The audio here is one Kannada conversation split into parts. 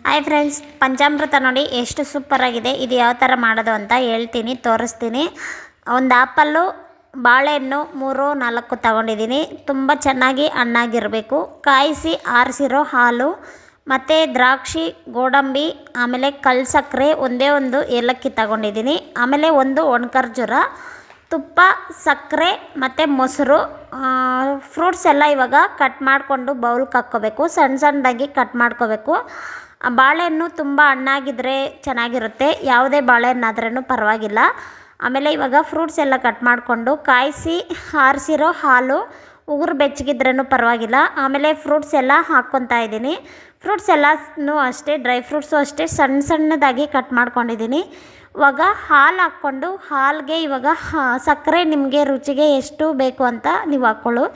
ಹಾಯ್ ಫ್ರೆಂಡ್ಸ್, ಪಂಚಾಮೃತ ನೋಡಿ ಎಷ್ಟು ಸೂಪರ್ ಆಗಿದೆ. ಇದು ಯಾವ ಥರ ಮಾಡೋದು ಅಂತ ಹೇಳ್ತೀನಿ, ತೋರಿಸ್ತೀನಿ. ಒಂದು ಆ್ಯಪಲ್ಲು, ಬಾಳೆಹಣ್ಣು 3-4 ತಗೊಂಡಿದ್ದೀನಿ. ತುಂಬ ಚೆನ್ನಾಗಿ ಹಣ್ಣಾಗಿರಬೇಕು. ಕಾಯಿಸಿ ಆರಿಸಿರೋ ಹಾಲು ಮತ್ತು ದ್ರಾಕ್ಷಿ, ಗೋಡಂಬಿ, ಆಮೇಲೆ ಕಲ್ಲು ಸಕ್ಕರೆ, ಒಂದೇ ಒಂದು ಏಲಕ್ಕಿ ತಗೊಂಡಿದ್ದೀನಿ. ಆಮೇಲೆ ಒಂದು ಒಣಖರ್ಜೂರ, ತುಪ್ಪ, ಸಕ್ಕರೆ ಮತ್ತು ಮೊಸರು. ಫ್ರೂಟ್ಸ್ ಎಲ್ಲ ಇವಾಗ ಕಟ್ ಮಾಡಿಕೊಂಡು ಬೌಲ್ಗೆ ಹಾಕ್ಕೋಬೇಕು. ಸಣ್ಣ ಸಣ್ಣದಾಗಿ ಕಟ್ ಮಾಡ್ಕೋಬೇಕು. ಬಾಳೆಹಣ್ಣು ತುಂಬ ಹಣ್ಣಾಗಿದ್ದರೆ ಚೆನ್ನಾಗಿರುತ್ತೆ, ಯಾವುದೇ ಬಾಳೆಹಣ್ಣಾದ್ರೂ ಪರವಾಗಿಲ್ಲ. ಆಮೇಲೆ ಇವಾಗ ಫ್ರೂಟ್ಸ್ ಎಲ್ಲ ಕಟ್ ಮಾಡಿಕೊಂಡು ಕಾಯಿಸಿ ಆರಿಸಿರೋ ಹಾಲು ಉಗುರು ಬೆಚ್ಚಗಿದ್ರೂ ಪರವಾಗಿಲ್ಲ. ಆಮೇಲೆ ಫ್ರೂಟ್ಸ್ ಎಲ್ಲ ಹಾಕ್ಕೊತಾ ಇದ್ದೀನಿ. ಫ್ರೂಟ್ಸ್ ಎಲ್ಲನೂ ಅಷ್ಟೇ, ಡ್ರೈ ಫ್ರೂಟ್ಸು ಅಷ್ಟೇ ಸಣ್ಣ ಸಣ್ಣದಾಗಿ ಕಟ್ ಮಾಡ್ಕೊಂಡಿದ್ದೀನಿ. ಇವಾಗ ಹಾಲು ಹಾಕ್ಕೊಂಡು ಹಾಲಿಗೆ ಇವಾಗ ಸಕ್ಕರೆ ನಿಮಗೆ ರುಚಿಗೆ ಎಷ್ಟು ಬೇಕು ಅಂತ ನೀವು ಹಾಕ್ಕೊಳ್ಳು.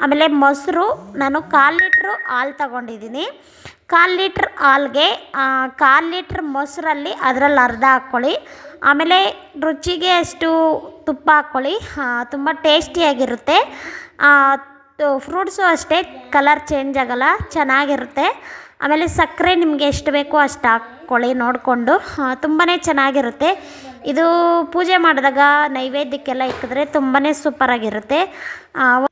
ಆಮೇಲೆ ಮೊಸರು, ನಾನು 1/4 ಲೀಟ್ರು ಹಾಲು ತಗೊಂಡಿದ್ದೀನಿ. 1/4 ಲೀಟ್ರ್ ಹಾಲಿಗೆ 1/4 ಲೀಟ್ರ್ ಮೊಸರಲ್ಲಿ ಅದರಲ್ಲಿ ಅರ್ಧ ಹಾಕ್ಕೊಳ್ಳಿ. ಆಮೇಲೆ ರುಚಿಗೆ ಅಷ್ಟು ತುಪ್ಪ ಹಾಕ್ಕೊಳ್ಳಿ, ತುಂಬ ಟೇಸ್ಟಿಯಾಗಿರುತ್ತೆ. ಫ್ರೂಟ್ಸು ಅಷ್ಟೇ, ಕಲರ್ ಚೇಂಜ್ ಆಗೋಲ್ಲ, ಚೆನ್ನಾಗಿರುತ್ತೆ. ಆಮೇಲೆ ಸಕ್ಕರೆ ನಿಮಗೆ ಎಷ್ಟು ಬೇಕೋ ಅಷ್ಟು ಹಾಕ್ಕೊಳ್ಳಿ ನೋಡಿಕೊಂಡು, ತುಂಬಾ ಚೆನ್ನಾಗಿರುತ್ತೆ. ಇದು ಪೂಜೆ ಮಾಡಿದಾಗ ನೈವೇದ್ಯಕ್ಕೆಲ್ಲ ಇಕ್ಕಿದ್ರೆ ತುಂಬಾ ಸೂಪರಾಗಿರುತ್ತೆ.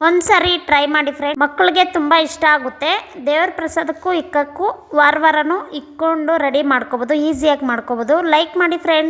ಒಂದು ಸಾರಿ ಟ್ರೈ ಮಾಡಿ ಫ್ರೆಂಡ್, ಮಕ್ಕಳಿಗೆ ತುಂಬ ಇಷ್ಟ ಆಗುತ್ತೆ. ದೇವ್ರ ಪ್ರಸಾದಕ್ಕೂ ಇಕ್ಕಕ್ಕೂ ವಾರನೂ ಇಕ್ಕೊಂಡು ರೆಡಿ ಮಾಡ್ಕೋಬೋದು, ಈಸಿಯಾಗಿ ಮಾಡ್ಕೋಬೋದು. ಲೈಕ್ ಮಾಡಿ ಫ್ರೆಂಡ್ಸ್.